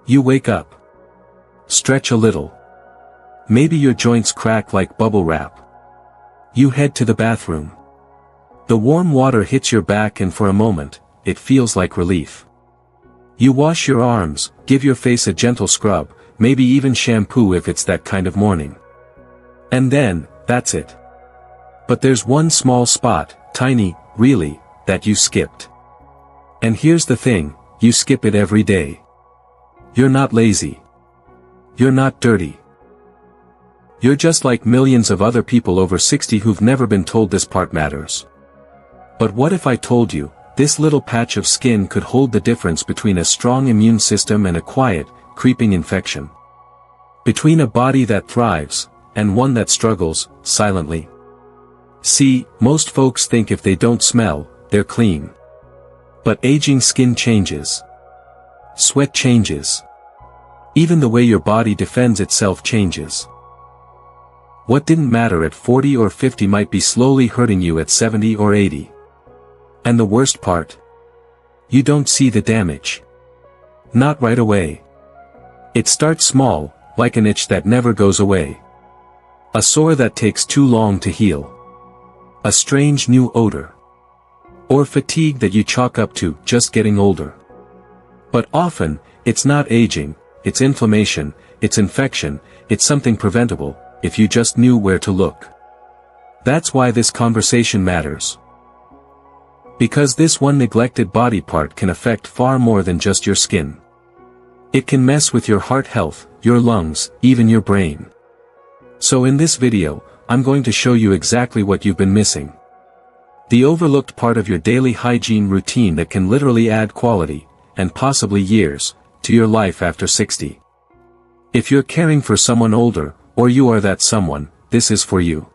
You wake up. Stretch a little. Maybe your joints crack like bubble wrap. You head to the bathroom. The warm water hits your back and for a moment, it feels like relief. You wash your arms, give your face a gentle scrub, maybe even shampoo if it's that kind of morning. And then, that's it. But there's one small spot, tiny, really, that you skipped. And here's the thing, you skip it every day. You're not lazy. You're not dirty. You're just like millions of other people over 60 who've never been told this part matters. But what if I told you, this little patch of skin could hold the difference between a strong immune system and a quiet, creeping infection? Between a body that thrives, and one that struggles, silently. See, most folks think if they don't smell, they're clean. But aging skin changes. Sweat changes. Even the way your body defends itself changes. What didn't matter at 40 or 50 might be slowly hurting you at 70 or 80. And the worst part? You don't see the damage. Not right away. It starts small, like an itch that never goes away. A sore that takes too long to heal. A strange new odor. Or fatigue that you chalk up to just getting older. But often, it's not aging, it's inflammation, it's infection, it's something preventable, if you just knew where to look. That's why this conversation matters. Because this one neglected body part can affect far more than just your skin. It can mess with your heart health, your lungs, even your brain. So in this video, I'm going to show you exactly what you've been missing. The overlooked part of your daily hygiene routine that can literally add quality, and possibly years, to your life after 60. If you're caring for someone older, or you are that someone, this is for you.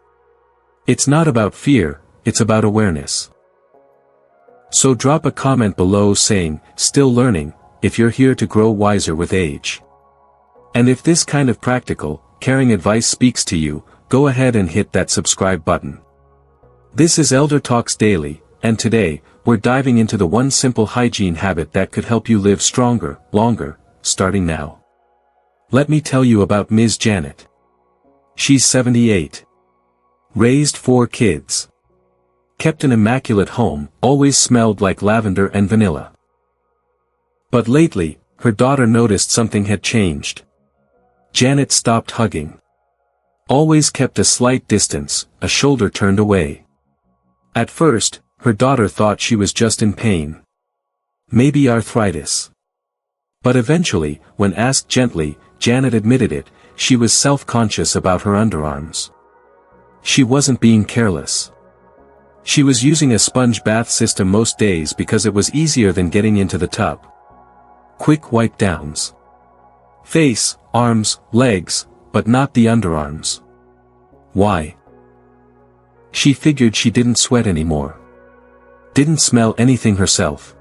It's not about fear, it's about awareness. So drop a comment below saying, "Still learning," if you're here to grow wiser with age. And if this kind of practical, caring advice speaks to you, go ahead and hit that subscribe button. This is Elder Talks Daily, and today, we're diving into the one simple hygiene habit that could help you live stronger, longer, starting now. Let me tell you about Ms. Janet. She's 78. Raised 4 kids. Kept an immaculate home, always smelled like lavender and vanilla. But lately, her daughter noticed something had changed. Janet stopped hugging. Always kept a slight distance, a shoulder turned away. At first, her daughter thought she was just in pain. Maybe arthritis. But eventually, when asked gently, Janet admitted it, she was self-conscious about her underarms. She wasn't being careless. She was using a sponge bath system most days because it was easier than getting into the tub. Quick wipe downs. Face, arms, legs, but not the underarms. Why? She figured she didn't sweat anymore. Didn't smell anything herself.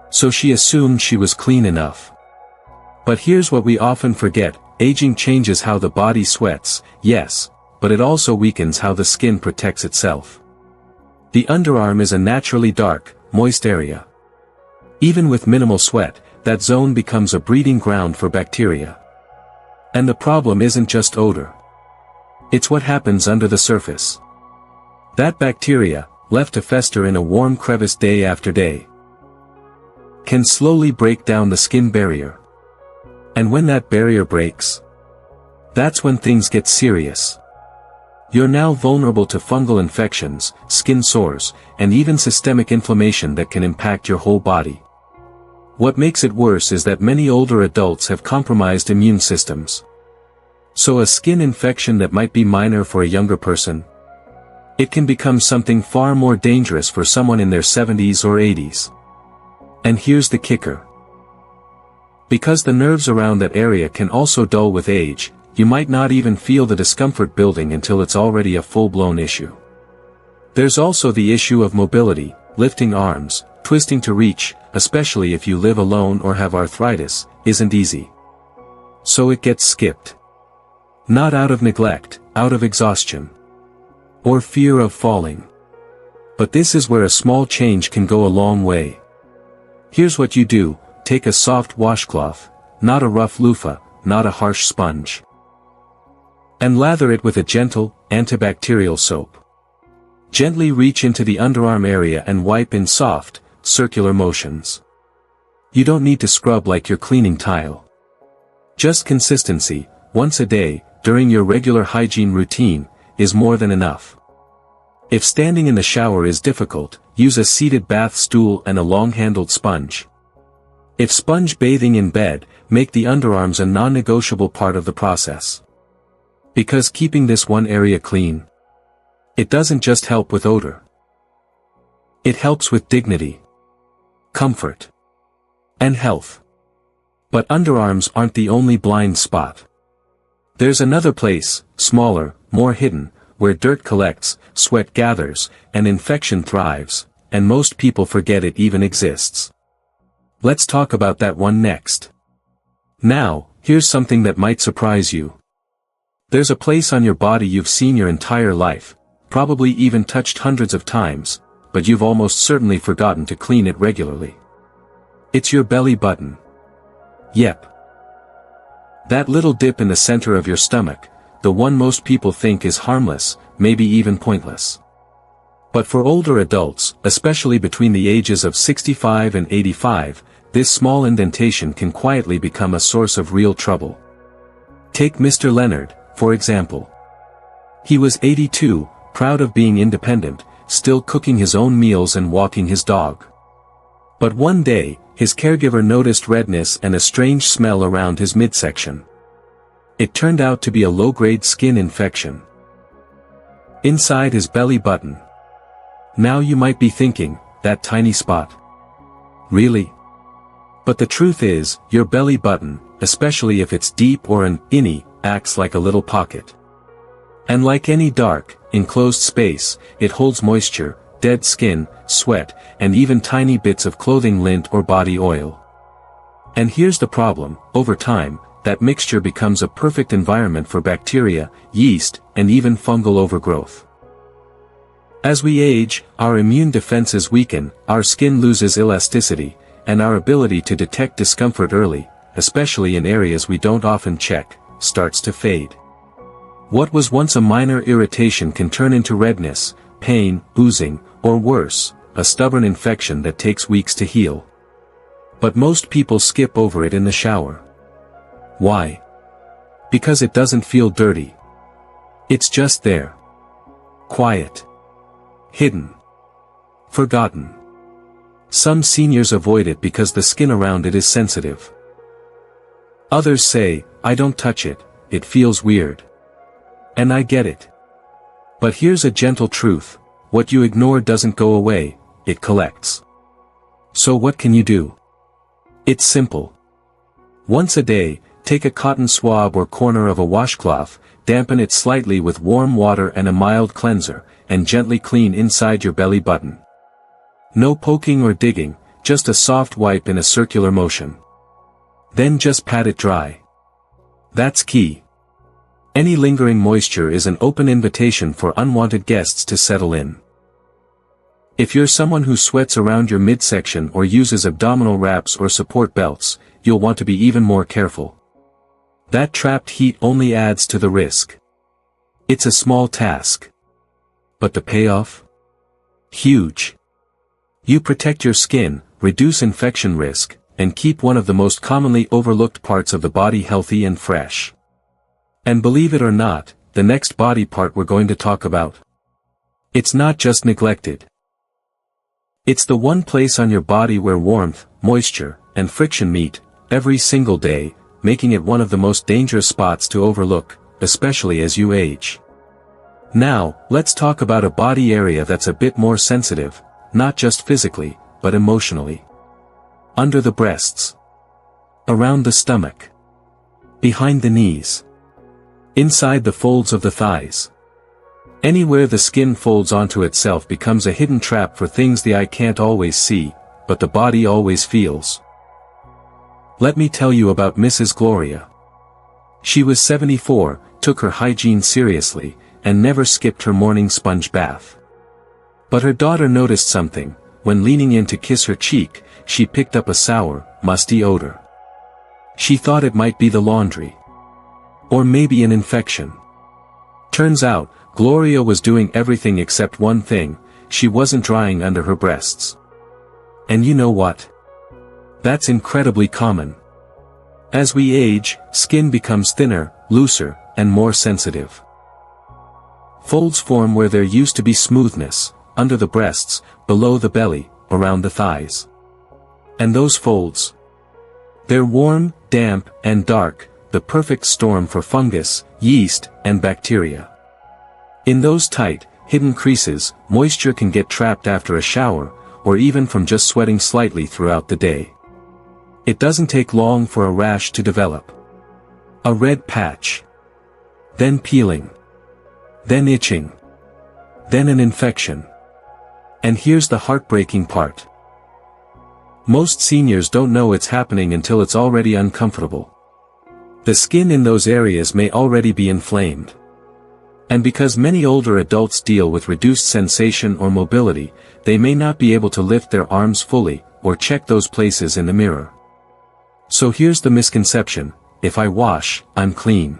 So she assumed she was clean enough. But here's what we often forget, aging changes how the body sweats, yes, but it also weakens how the skin protects itself. The underarm is a naturally dark, moist area. Even with minimal sweat, that zone becomes a breeding ground for bacteria. And the problem isn't just odor. It's what happens under the surface. That bacteria, left to fester in a warm crevice day after day, can slowly break down the skin barrier. And when that barrier breaks, that's when things get serious. You're now vulnerable to fungal infections, skin sores, and even systemic inflammation that can impact your whole body. What makes it worse is that many older adults have compromised immune systems. So a skin infection that might be minor for a younger person, it can become something far more dangerous for someone in their 70s or 80s. And here's the kicker. Because the nerves around that area can also dull with age, you might not even feel the discomfort building until it's already a full-blown issue. There's also the issue of mobility, lifting arms, twisting to reach, especially if you live alone or have arthritis, isn't easy. So it gets skipped. Not out of neglect, out of exhaustion. Or fear of falling. But this is where a small change can go a long way. Here's what you do: take a soft washcloth, not a rough loofah, not a harsh sponge. And lather it with a gentle, antibacterial soap. Gently reach into the underarm area and wipe in soft, circular motions. You don't need to scrub like you're cleaning tile. Just consistency, once a day, during your regular hygiene routine, is more than enough. If standing in the shower is difficult, use a seated bath stool and a long-handled sponge. If sponge bathing in bed, make the underarms a non-negotiable part of the process. Because keeping this one area clean, it doesn't just help with odor. It helps with dignity, comfort, and health. But underarms aren't the only blind spot. There's another place, smaller, more hidden, where dirt collects, sweat gathers, and infection thrives, and most people forget it even exists. Let's talk about that one next. Now, here's something that might surprise you. There's a place on your body you've seen your entire life, probably even touched hundreds of times, but you've almost certainly forgotten to clean it regularly. It's your belly button. Yep. That little dip in the center of your stomach, the one most people think is harmless, maybe even pointless. But for older adults, especially between the ages of 65 and 85, this small indentation can quietly become a source of real trouble. Take Mr. Leonard, for example. He was 82, proud of being independent, still cooking his own meals and walking his dog. But one day, his caregiver noticed redness and a strange smell around his midsection. It turned out to be a low-grade skin infection inside his belly button. Now you might be thinking, that tiny spot? Really? But the truth is, your belly button, especially if it's deep or an innie, acts like a little pocket. And like any dark, enclosed space, it holds moisture, dead skin, sweat, and even tiny bits of clothing lint or body oil. And here's the problem, over time, that mixture becomes a perfect environment for bacteria, yeast, and even fungal overgrowth. As we age, our immune defenses weaken, our skin loses elasticity, and our ability to detect discomfort early, especially in areas we don't often check, starts to fade. What was once a minor irritation can turn into redness, pain, oozing, or worse, a stubborn infection that takes weeks to heal. But most people skip over it in the shower. Why? Because it doesn't feel dirty. It's just there. Quiet. Hidden. Forgotten. Some seniors avoid it because the skin around it is sensitive. Others say, I don't touch it, it feels weird. And I get it. But here's a gentle truth, what you ignore doesn't go away, it collects. So what can you do? It's simple. Once a day, take a cotton swab or corner of a washcloth, dampen it slightly with warm water and a mild cleanser, and gently clean inside your belly button. No poking or digging, just a soft wipe in a circular motion. Then just pat it dry. That's key. Any lingering moisture is an open invitation for unwanted guests to settle in. If you're someone who sweats around your midsection or uses abdominal wraps or support belts, you'll want to be even more careful. That trapped heat only adds to the risk. It's a small task. But the payoff? Huge. You protect your skin, reduce infection risk, and keep one of the most commonly overlooked parts of the body healthy and fresh. And believe it or not, the next body part we're going to talk about, it's not just neglected. It's the one place on your body where warmth, moisture, and friction meet, every single day, making it one of the most dangerous spots to overlook, especially as you age. Now, let's talk about a body area that's a bit more sensitive, not just physically, but emotionally. Under the breasts. Around the stomach. Behind the knees. Inside the folds of the thighs. Anywhere the skin folds onto itself becomes a hidden trap for things the eye can't always see, but the body always feels. Let me tell you about Mrs. Gloria. She was 74, took her hygiene seriously, and never skipped her morning sponge bath. But her daughter noticed something. When leaning in to kiss her cheek, she picked up a sour, musty odor. She thought it might be the laundry. Or maybe an infection. Turns out, Gloria was doing everything except one thing: she wasn't drying under her breasts. And you know what? That's incredibly common. As we age, skin becomes thinner, looser, and more sensitive. Folds form where there used to be smoothness, under the breasts, below the belly, around the thighs. And those folds? They're warm, damp, and dark, the perfect storm for fungus, yeast, and bacteria. In those tight, hidden creases, moisture can get trapped after a shower, or even from just sweating slightly throughout the day. It doesn't take long for a rash to develop. A red patch. Then peeling. Then itching. Then an infection. And here's the heartbreaking part. Most seniors don't know it's happening until it's already uncomfortable. The skin in those areas may already be inflamed. And because many older adults deal with reduced sensation or mobility, they may not be able to lift their arms fully, or check those places in the mirror. So here's the misconception: if I wash, I'm clean.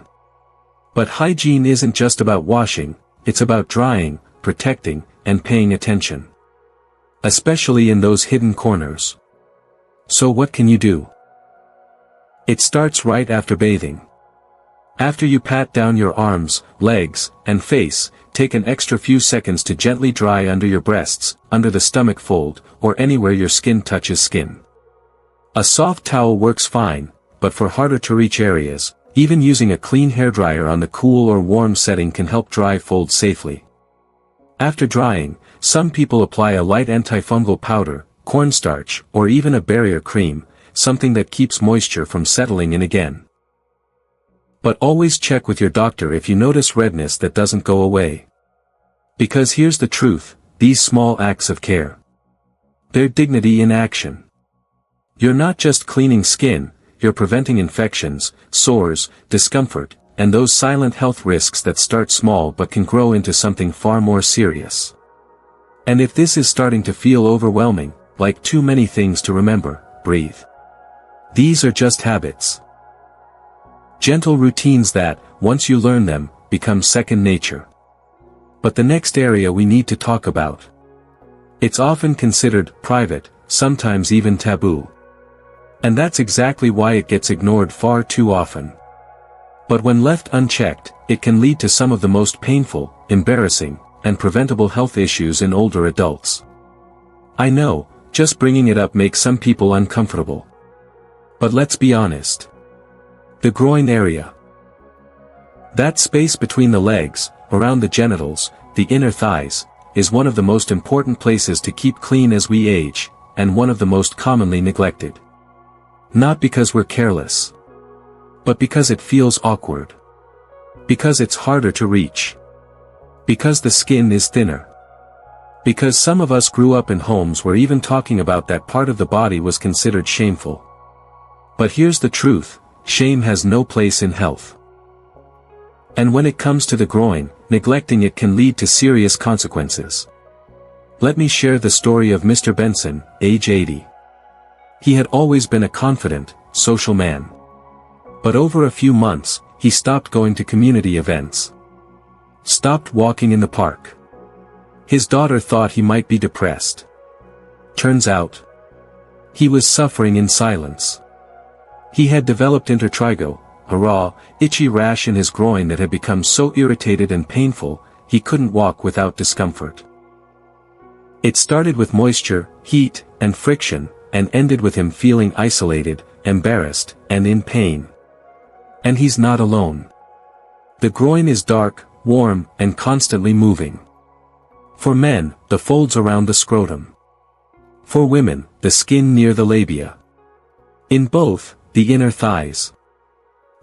But hygiene isn't just about washing, it's about drying, protecting, and paying attention. Especially in those hidden corners. So what can you do? It starts right after bathing. After you pat down your arms, legs, and face, take an extra few seconds to gently dry under your breasts, under the stomach fold, or anywhere your skin touches skin. A soft towel works fine, but for harder to reach areas, even using a clean hairdryer on the cool or warm setting can help dry folds safely. After drying, some people apply a light antifungal powder, cornstarch, or even a barrier cream, something that keeps moisture from settling in again. But always check with your doctor if you notice redness that doesn't go away. Because here's the truth: these small acts of care. They're dignity in action. You're not just cleaning skin, you're preventing infections, sores, discomfort, and those silent health risks that start small but can grow into something far more serious. And if this is starting to feel overwhelming, like too many things to remember, breathe. These are just habits. Gentle routines that, once you learn them, become second nature. But the next area we need to talk about. It's often considered private, sometimes even taboo. And that's exactly why it gets ignored far too often. But when left unchecked, it can lead to some of the most painful, embarrassing, and preventable health issues in older adults. I know, just bringing it up makes some people uncomfortable. But let's be honest. The groin area. That space between the legs, around the genitals, the inner thighs, is one of the most important places to keep clean as we age, and one of the most commonly neglected. Not because we're careless. But because it feels awkward. Because it's harder to reach. Because the skin is thinner. Because some of us grew up in homes where even talking about that part of the body was considered shameful. But here's the truth: shame has no place in health. And when it comes to the groin, neglecting it can lead to serious consequences. Let me share the story of Mr. Benson, age 80. He had always been a confident, social man. But over a few months, he stopped going to community events. Stopped walking in the park. His daughter thought he might be depressed. Turns out, he was suffering in silence. He had developed intertrigo, a raw, itchy rash in his groin that had become so irritated and painful, he couldn't walk without discomfort. It started with moisture, heat, and friction, and ended with him feeling isolated, embarrassed, and in pain. And he's not alone. The groin is dark, warm, and constantly moving. For men, the folds around the scrotum. For women, the skin near the labia. In both, the inner thighs.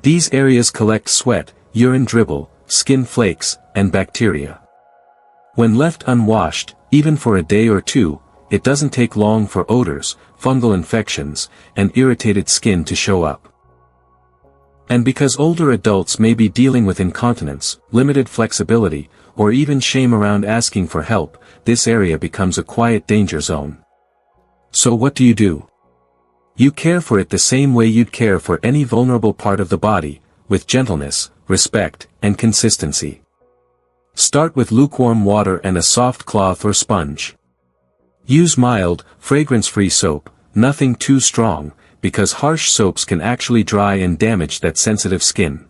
These areas collect sweat, urine dribble, skin flakes, and bacteria. When left unwashed, even for a day or two, it doesn't take long for odors, fungal infections, and irritated skin to show up. And because older adults may be dealing with incontinence, limited flexibility, or even shame around asking for help, this area becomes a quiet danger zone. So what do? You care for it the same way you'd care for any vulnerable part of the body, with gentleness, respect, and consistency. Start with lukewarm water and a soft cloth or sponge. Use mild, fragrance-free soap, nothing too strong, because harsh soaps can actually dry and damage that sensitive skin.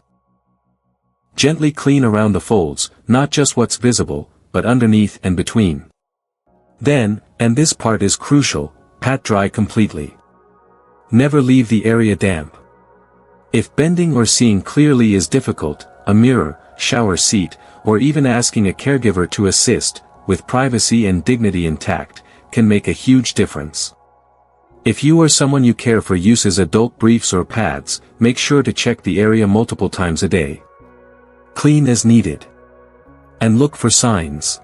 Gently clean around the folds, not just what's visible, but underneath and between. Then, and this part is crucial, pat dry completely. Never leave the area damp. If bending or seeing clearly is difficult, a mirror, shower seat, or even asking a caregiver to assist, with privacy and dignity intact, can make a huge difference. If you or someone you care for uses adult briefs or pads, make sure to check the area multiple times a day. Clean as needed. And look for signs.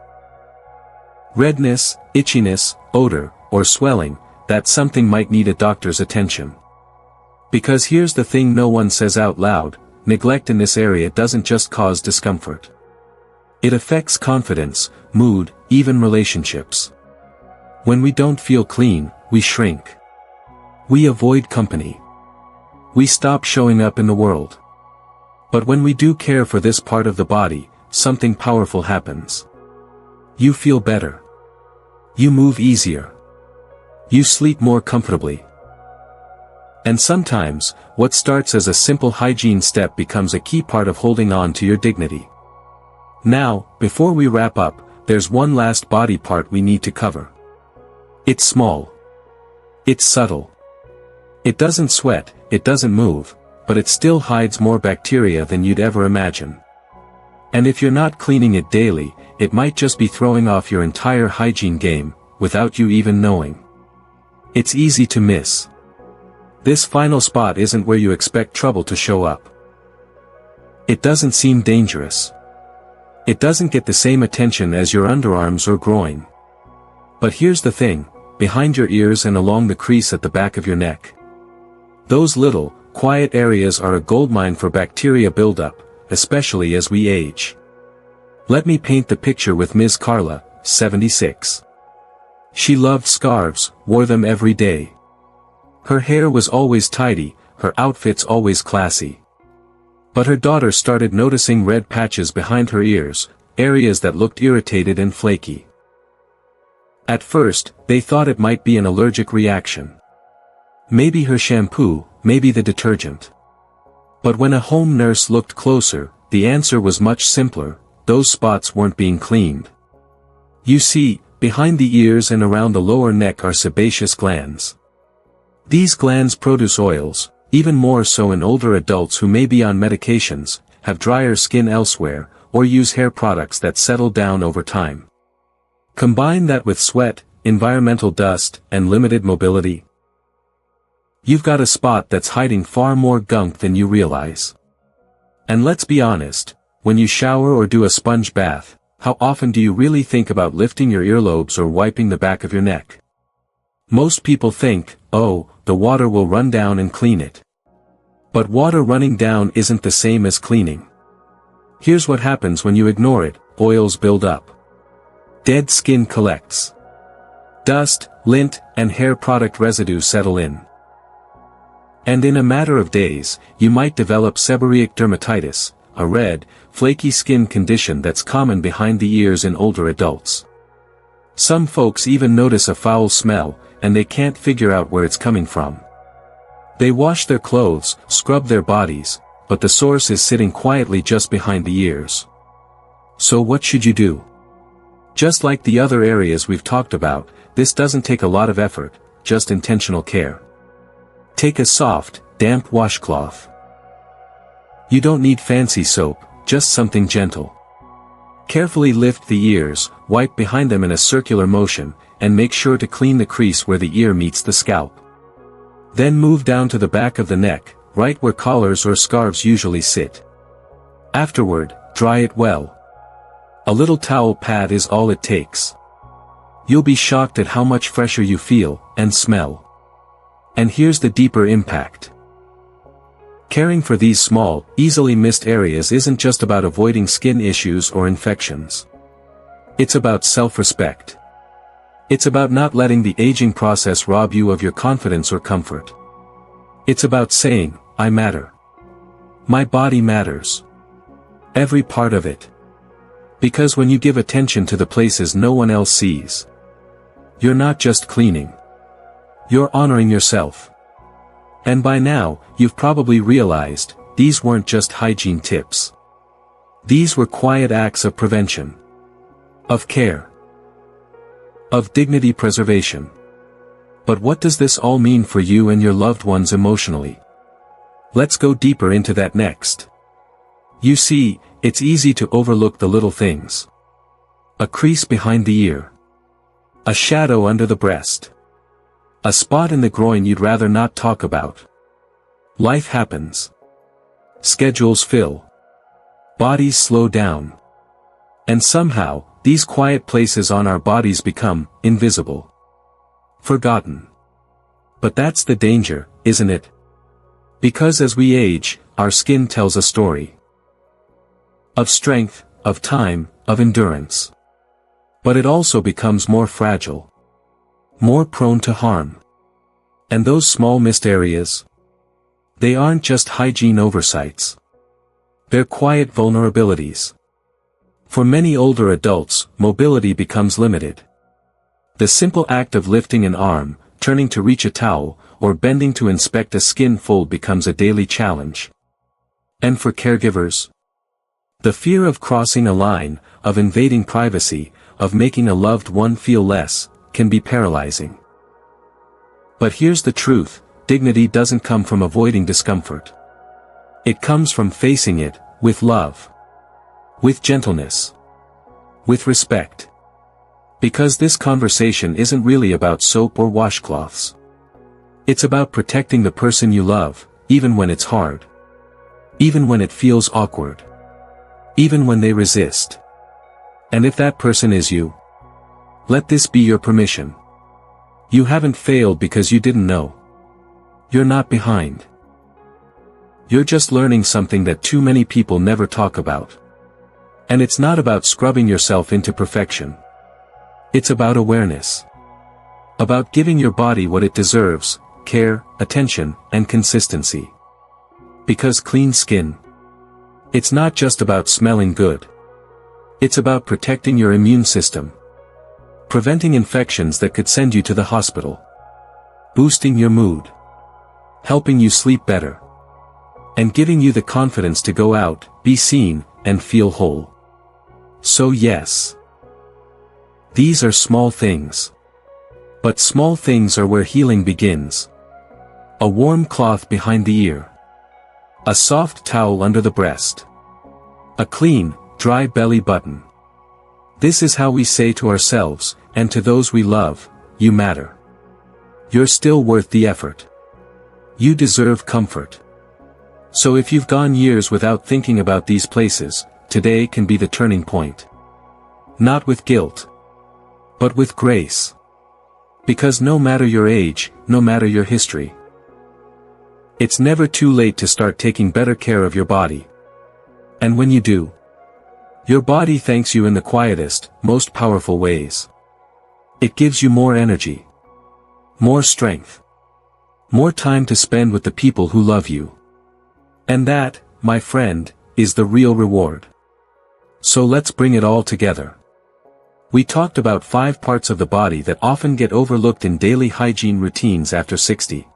Redness, itchiness, odor, or swelling, that something might need a doctor's attention. Because here's the thing no one says out loud, neglect in this area doesn't just cause discomfort. It affects confidence, mood, even relationships. When we don't feel clean, we shrink. We avoid company. We stop showing up in the world. But when we do care for this part of the body, something powerful happens. You feel better. You move easier. You sleep more comfortably. And sometimes, what starts as a simple hygiene step becomes a key part of holding on to your dignity. Now, before we wrap up, there's one last body part we need to cover. It's small. It's subtle. It doesn't sweat, it doesn't move, but it still hides more bacteria than you'd ever imagine. And if you're not cleaning it daily, it might just be throwing off your entire hygiene game, without you even knowing. It's easy to miss. This final spot isn't where you expect trouble to show up. It doesn't seem dangerous. It doesn't get the same attention as your underarms or groin. But here's the thing, behind your ears and along the crease at the back of your neck. Those little, quiet areas are a goldmine for bacteria buildup, especially as we age. Let me paint the picture with Ms. Carla, 76. She loved scarves, wore them every day. Her hair was always tidy, her outfits always classy. But her daughter started noticing red patches behind her ears, areas that looked irritated and flaky. At first, they thought it might be an allergic reaction. Maybe her shampoo, maybe the detergent. But when a home nurse looked closer, the answer was much simpler, those spots weren't being cleaned. You see, behind the ears and around the lower neck are sebaceous glands. These glands produce oils, even more so in older adults who may be on medications, have drier skin elsewhere, or use hair products that settle down over time. Combine that with sweat, environmental dust, and limited mobility. You've got a spot that's hiding far more gunk than you realize. And let's be honest, when you shower or do a sponge bath, how often do you really think about lifting your earlobes or wiping the back of your neck? Most people think, oh, the water will run down and clean it. But water running down isn't the same as cleaning. Here's what happens when you ignore it, oils build up. Dead skin collects. Dust, lint, and hair product residue settle in. And in a matter of days, you might develop seborrheic dermatitis, a red, flaky skin condition that's common behind the ears in older adults. Some folks even notice a foul smell, and they can't figure out where it's coming from. They wash their clothes, scrub their bodies, but the source is sitting quietly just behind the ears. So what should you do? Just like the other areas we've talked about, this doesn't take a lot of effort, just intentional care. Take a soft, damp washcloth. You don't need fancy soap, just something gentle. Carefully lift the ears, wipe behind them in a circular motion, and make sure to clean the crease where the ear meets the scalp. Then move down to the back of the neck, right where collars or scarves usually sit. Afterward, dry it well. A little towel pad is all it takes. You'll be shocked at how much fresher you feel, and smell. And here's the deeper impact. Caring for these small, easily missed areas isn't just about avoiding skin issues or infections. It's about self-respect. It's about not letting the aging process rob you of your confidence or comfort. It's about saying, I matter. My body matters. Every part of it. Because when you give attention to the places no one else sees, you're not just cleaning. You're honoring yourself. And by now, you've probably realized, these weren't just hygiene tips. These were quiet acts of prevention. Of care. Of dignity preservation. But what does this all mean for you and your loved ones emotionally? Let's go deeper into that next. You see, it's easy to overlook the little things. A crease behind the ear. A shadow under the breast. A spot in the groin you'd rather not talk about. Life happens. Schedules fill. Bodies slow down. And somehow, these quiet places on our bodies become invisible. Forgotten. But that's the danger, isn't it? Because as we age, our skin tells a story. Of strength, of time, of endurance. But it also becomes more fragile. More prone to harm. And those small missed areas? They aren't just hygiene oversights. They're quiet vulnerabilities. For many older adults, mobility becomes limited. The simple act of lifting an arm, turning to reach a towel, or bending to inspect a skin fold becomes a daily challenge. And for caregivers? The fear of crossing a line, of invading privacy, of making a loved one feel less, can be paralyzing. But here's the truth, dignity doesn't come from avoiding discomfort. It comes from facing it, with love. With gentleness. With respect. Because this conversation isn't really about soap or washcloths. It's about protecting the person you love, even when it's hard. Even when it feels awkward. Even when they resist. And if that person is you, let this be your permission. You haven't failed because you didn't know. You're not behind. You're just learning something that too many people never talk about. And it's not about scrubbing yourself into perfection. It's about awareness. About giving your body what it deserves, care, attention, and consistency. Because clean skin. It's not just about smelling good. It's about protecting your immune system. Preventing infections that could send you to the hospital. Boosting your mood. Helping you sleep better. And giving you the confidence to go out, be seen, and feel whole. So yes. These are small things. But small things are where healing begins. A warm cloth behind the ear. A soft towel under the breast. A clean, dry belly button. This is how we say to ourselves, and to those we love, you matter. You're still worth the effort. You deserve comfort. So if you've gone years without thinking about these places, today can be the turning point. Not with guilt. But with grace. Because no matter your age, no matter your history, it's never too late to start taking better care of your body. And when you do, your body thanks you in the quietest, most powerful ways. It gives you more energy. More strength. More time to spend with the people who love you. And that, my friend, is the real reward. So let's bring it all together. We talked about 5 parts of the body that often get overlooked in daily hygiene routines after 60.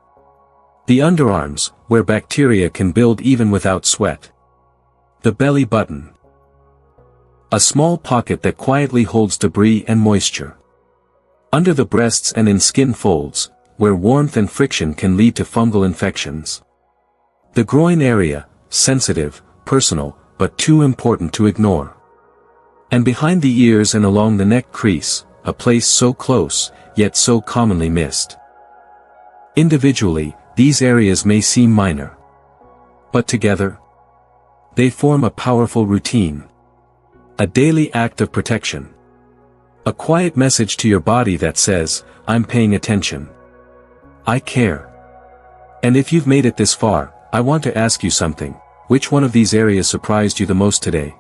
The underarms, where bacteria can build even without sweat. The belly button. A small pocket that quietly holds debris and moisture. Under the breasts and in skin folds, where warmth and friction can lead to fungal infections. The groin area, sensitive, personal, but too important to ignore. And behind the ears and along the neck crease, a place so close, yet so commonly missed. Individually, these areas may seem minor. But together, they form a powerful routine. A daily act of protection. A quiet message to your body that says, I'm paying attention. I care. And if you've made it this far, I want to ask you something. Which one of these areas surprised you the most today?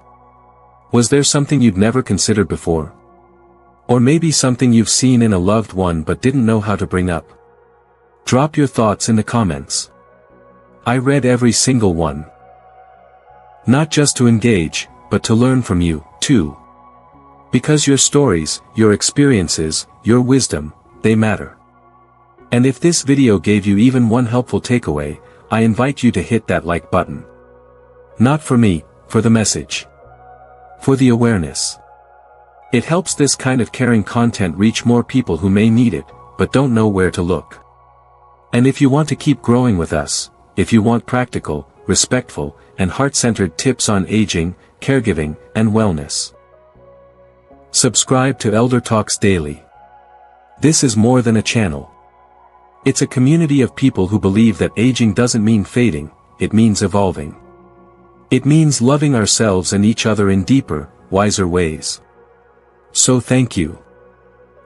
Was there something you'd never considered before? Or maybe something you've seen in a loved one but didn't know how to bring up? Drop your thoughts in the comments. I read every single one. Not just to engage, but to learn from you, too. Because your stories, your experiences, your wisdom, they matter. And if this video gave you even one helpful takeaway, I invite you to hit that like button. Not for me, for the message. For the awareness. It helps this kind of caring content reach more people who may need it, but don't know where to look. And if you want to keep growing with us, if you want practical, respectful, and heart-centered tips on aging, caregiving, and wellness, subscribe to Elder Talks Daily. This is more than a channel. It's a community of people who believe that aging doesn't mean fading, it means evolving. It means loving ourselves and each other in deeper, wiser ways. So thank you.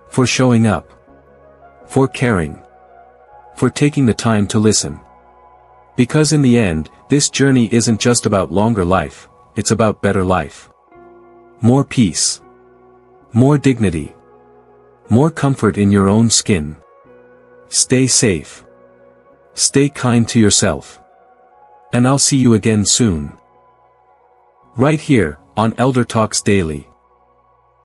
For showing up. For caring. For taking the time to listen. Because in the end, this journey isn't just about longer life, it's about better life. More peace. More dignity. More comfort in your own skin. Stay safe. Stay kind to yourself. And I'll see you again soon. Right here, on Elder Talks Daily.